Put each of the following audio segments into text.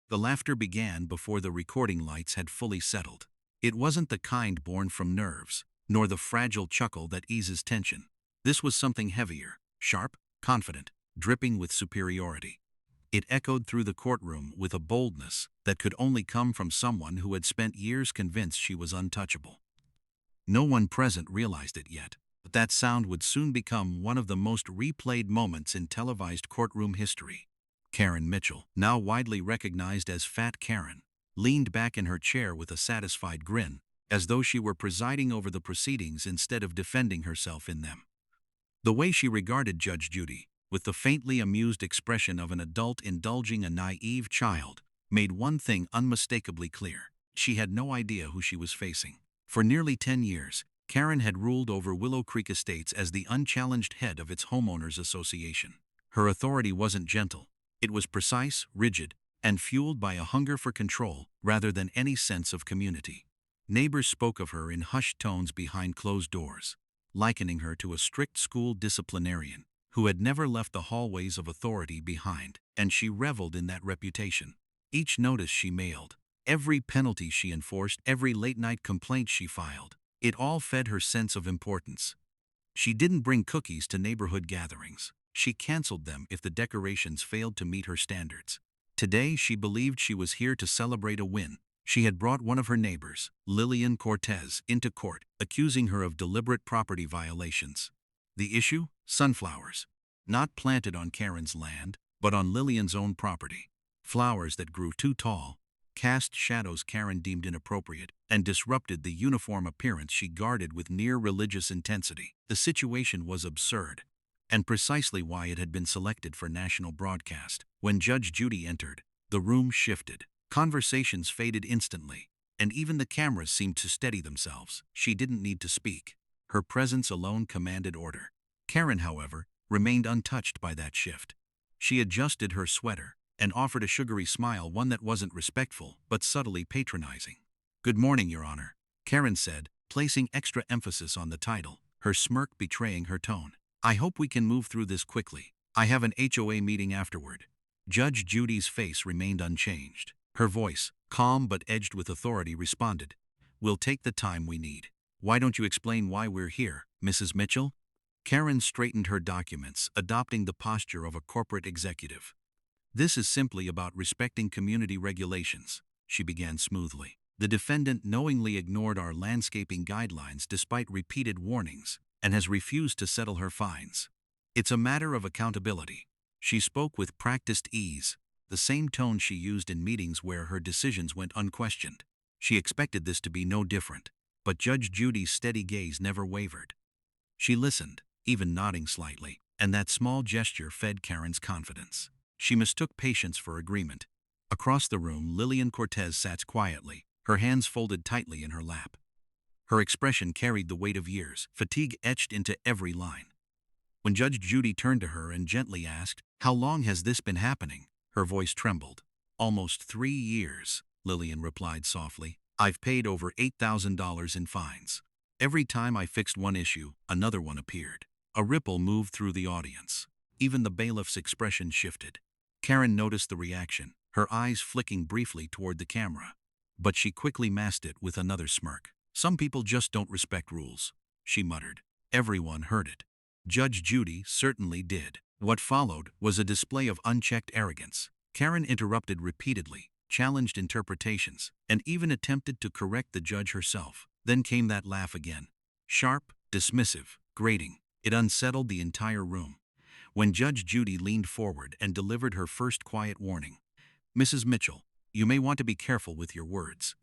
The laughter began before the recording lights had fully settled. It wasn't the kind born from nerves, nor the fragile chuckle that eases tension. This was something heavier, sharp, confident, dripping with superiority. It echoed through the courtroom with a boldness that could only come from someone who had spent years convinced she was untouchable. No one present realized it yet, but that sound would soon become one of the most replayed moments in televised courtroom history. Karen Mitchell, now widely recognized as Fat Karen, leaned back in her chair with a satisfied grin, as though she were presiding over the proceedings instead of defending herself in them. The way she regarded Judge Judy, with the faintly amused expression of an adult indulging a naive child, made one thing unmistakably clear. She had no idea who she was facing. For nearly 10 years, Karen had ruled over Willow Creek Estates as the unchallenged head of its homeowners association. Her authority wasn't gentle. It was precise, rigid, and fueled by a hunger for control rather than any sense of community. Neighbors spoke of her in hushed tones behind closed doors, likening her to a strict school disciplinarian who had never left the hallways of authority behind, and she reveled in that reputation. Each notice she mailed, every penalty she enforced, every late-night complaint she filed, it all fed her sense of importance. She didn't bring cookies to neighborhood gatherings. She canceled them if the decorations failed to meet her standards. Today, she believed she was here to celebrate a win. She had brought one of her neighbors, Lillian Cortez, into court, accusing her of deliberate property violations. The issue? Sunflowers. Not planted on Karen's land, but on Lillian's own property. Flowers that grew too tall, cast shadows Karen deemed inappropriate, and disrupted the uniform appearance she guarded with near-religious intensity. The situation was absurd, and precisely why it had been selected for national broadcast. When Judge Judy entered, the room shifted. Conversations faded instantly, and even the cameras seemed to steady themselves. She didn't need to speak. Her presence alone commanded order. Karen, however, remained untouched by that shift. She adjusted her sweater and offered a sugary smile, one that wasn't respectful, but subtly patronizing. "Good morning, Your Honor," Karen said, placing extra emphasis on the title, her smirk betraying her tone. "I hope we can move through this quickly. I have an HOA meeting afterward." Judge Judy's face remained unchanged. Her voice, calm but edged with authority, responded, "We'll take the time we need. Why don't you explain why we're here, Mrs. Mitchell?" Karen straightened her documents, adopting the posture of a corporate executive. "This is simply about respecting community regulations," she began smoothly. "The defendant knowingly ignored our landscaping guidelines despite repeated warnings and has refused to settle her fines. It's a matter of accountability." She spoke with practiced ease, the same tone she used in meetings where her decisions went unquestioned. She expected this to be no different, but Judge Judy's steady gaze never wavered. She listened, even nodding slightly, and that small gesture fed Karen's confidence. She mistook patience for agreement. Across the room, Lillian Cortez sat quietly, her hands folded tightly in her lap. Her expression carried the weight of years, fatigue etched into every line. When Judge Judy turned to her and gently asked, "How long has this been happening?" her voice trembled. "Almost 3 years," Lillian replied softly. "I've paid over $8,000 in fines. Every time I fixed one issue, another one appeared." A ripple moved through the audience. Even the bailiff's expression shifted. Karen noticed the reaction, her eyes flicking briefly toward the camera. But she quickly masked it with another smirk. "Some people just don't respect rules," she muttered. Everyone heard it. Judge Judy certainly did. What followed was a display of unchecked arrogance. Karen interrupted repeatedly, challenged interpretations, and even attempted to correct the judge herself. Then came that laugh again. Sharp, dismissive, grating. It unsettled the entire room. When Judge Judy leaned forward and delivered her first quiet warning, "Mrs. Mitchell, you may want to be careful with your words,"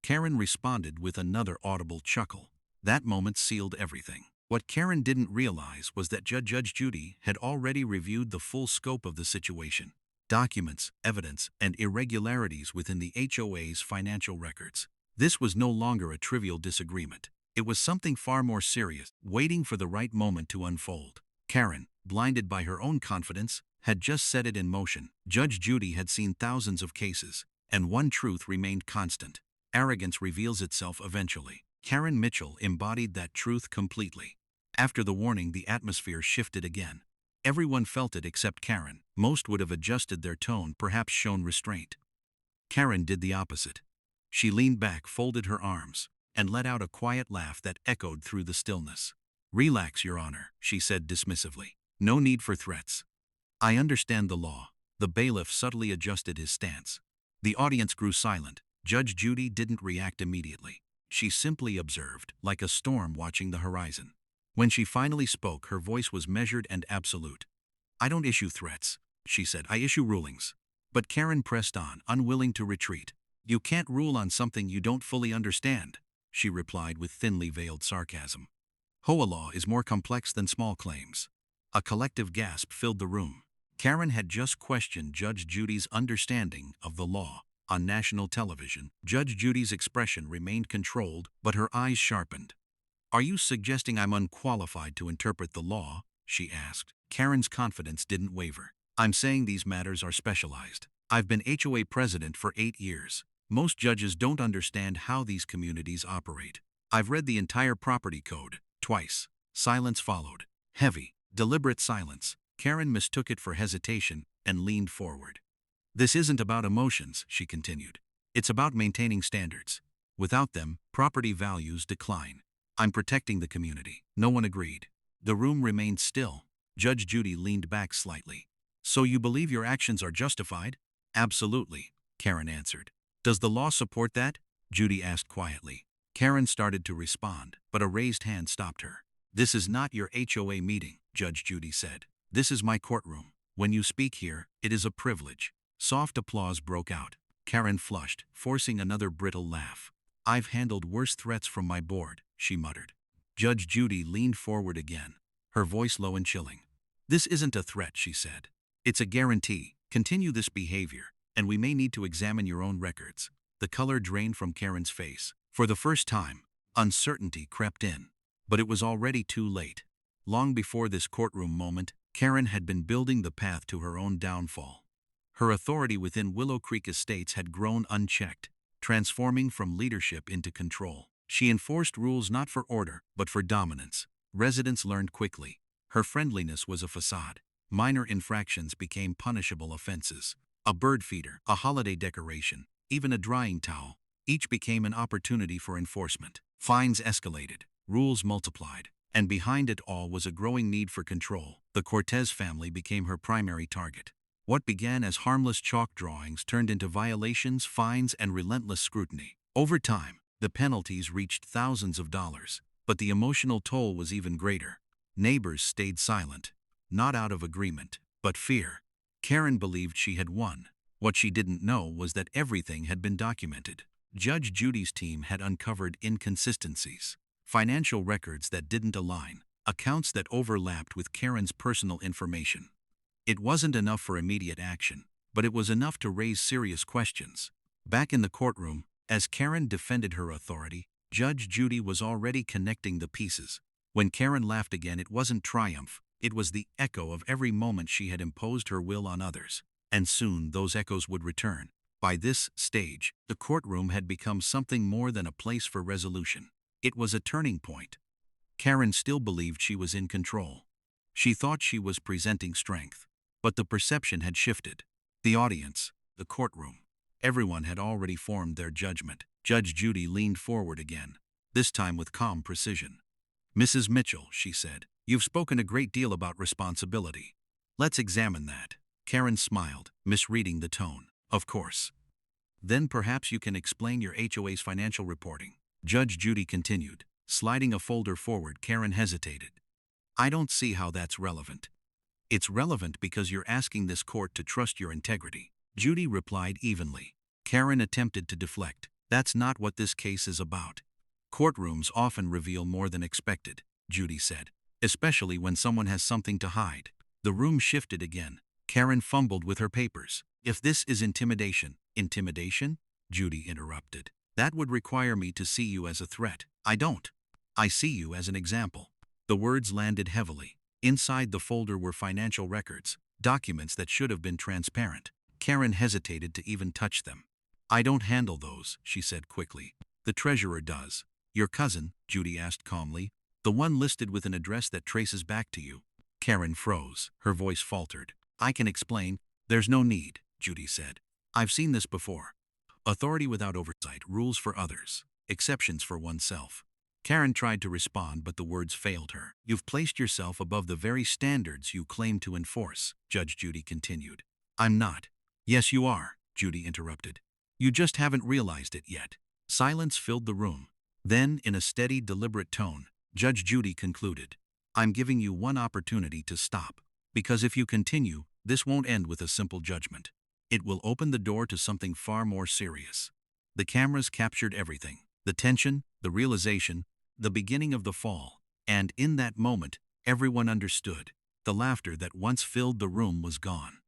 Karen responded with another audible chuckle. That moment sealed everything. What Karen didn't realize was that Judge Judy had already reviewed the full scope of the situation. Documents, evidence, and irregularities within the HOA's financial records. This was no longer a trivial disagreement. It was something far more serious, waiting for the right moment to unfold. Karen, blinded by her own confidence, had just set it in motion. Judge Judy had seen thousands of cases, and one truth remained constant. Arrogance reveals itself eventually. Karen Mitchell embodied that truth completely. After the warning, the atmosphere shifted again. Everyone felt it except Karen. Most would have adjusted their tone, perhaps shown restraint. Karen did the opposite. She leaned back, folded her arms, and let out a quiet laugh that echoed through the stillness. "Relax, Your Honor," she said dismissively. "No need for threats. I understand the law." The bailiff subtly adjusted his stance. The audience grew silent. Judge Judy didn't react immediately. She simply observed, like a storm watching the horizon. When she finally spoke, her voice was measured and absolute. "I don't issue threats," she said. "I issue rulings." But Karen pressed on, unwilling to retreat. "You can't rule on something you don't fully understand," she replied with thinly veiled sarcasm. "HOA law is more complex than small claims." A collective gasp filled the room. Karen had just questioned Judge Judy's understanding of the law. On national television, Judge Judy's expression remained controlled, but her eyes sharpened. "Are you suggesting I'm unqualified to interpret the law?" she asked. Karen's confidence didn't waver. "I'm saying these matters are specialized. I've been HOA president for 8 years. Most judges don't understand how these communities operate. I've read the entire property code, twice." Silence followed. Heavy, deliberate silence. Karen mistook it for hesitation and leaned forward. "This isn't about emotions," she continued. "It's about maintaining standards. Without them, property values decline. I'm protecting the community." No one agreed. The room remained still. Judge Judy leaned back slightly. "So you believe your actions are justified?" "Absolutely," Karen answered. "Does the law support that?" Judy asked quietly. Karen started to respond, but a raised hand stopped her. "This is not your HOA meeting," Judge Judy said. "This is my courtroom. When you speak here, it is a privilege." Soft applause broke out. Karen flushed, forcing another brittle laugh. "I've handled worse threats from my board," she muttered. Judge Judy leaned forward again, her voice low and chilling. "This isn't a threat," she said. "It's a guarantee. Continue this behavior, and we may need to examine your own records." The color drained from Karen's face. For the first time, uncertainty crept in. But it was already too late. Long before this courtroom moment, Karen had been building the path to her own downfall. Her authority within Willow Creek Estates had grown unchecked, transforming from leadership into control. She enforced rules not for order, but for dominance. Residents learned quickly. Her friendliness was a facade. Minor infractions became punishable offenses. A bird feeder, a holiday decoration, even a drying towel, each became an opportunity for enforcement. Fines escalated, rules multiplied, and behind it all was a growing need for control. The Cortez family became her primary target. What began as harmless chalk drawings turned into violations, fines, and relentless scrutiny. Over time, the penalties reached thousands of dollars, but the emotional toll was even greater. Neighbors stayed silent, not out of agreement, but fear. Karen believed she had won. What she didn't know was that everything had been documented. Judge Judy's team had uncovered inconsistencies, financial records that didn't align, accounts that overlapped with Karen's personal information. It wasn't enough for immediate action, but it was enough to raise serious questions. Back in the courtroom, as Karen defended her authority, Judge Judy was already connecting the pieces. When Karen laughed again, it wasn't triumph, it was the echo of every moment she had imposed her will on others. And soon those echoes would return. By this stage, the courtroom had become something more than a place for resolution. It was a turning point. Karen still believed she was in control. She thought she was presenting strength. But the perception had shifted. The audience, the courtroom, everyone had already formed their judgment. Judge Judy leaned forward again, this time with calm precision. "Mrs. Mitchell," she said, "you've spoken a great deal about responsibility. Let's examine that." Karen smiled, misreading the tone. "Of course. Then perhaps you can explain your HOA's financial reporting." Judge Judy continued, sliding a folder forward. Karen hesitated. "I don't see how that's relevant." "It's relevant because you're asking this court to trust your integrity," Judy replied evenly. Karen attempted to deflect. "That's not what this case is about." "Courtrooms often reveal more than expected," Judy said, "especially when someone has something to hide." The room shifted again. Karen fumbled with her papers. "If this is intimidation." "Intimidation?" Judy interrupted. "That would require me to see you as a threat. I don't. I see you as an example." The words landed heavily. Inside the folder were financial records, documents that should have been transparent. Karen hesitated to even touch them. "I don't handle those," she said quickly. "The treasurer does." "Your cousin?" Judy asked calmly. "The one listed with an address that traces back to you?" Karen froze. Her voice faltered. "I can explain." "There's no need," Judy said. "I've seen this before." Authority without oversight, rules for others, exceptions for oneself. Karen tried to respond, but the words failed her. You've placed yourself above the very standards you claim to enforce, Judge Judy continued. I'm not. Yes, you are, Judy interrupted. You just haven't realized it yet. Silence filled the room. Then, in a steady, deliberate tone, Judge Judy concluded, I'm giving you one opportunity to stop. Because if you continue, this won't end with a simple judgment. It will open the door to something far more serious. The cameras captured everything. The tension, the realization, the beginning of the fall. And in that moment, everyone understood. The laughter that once filled the room was gone.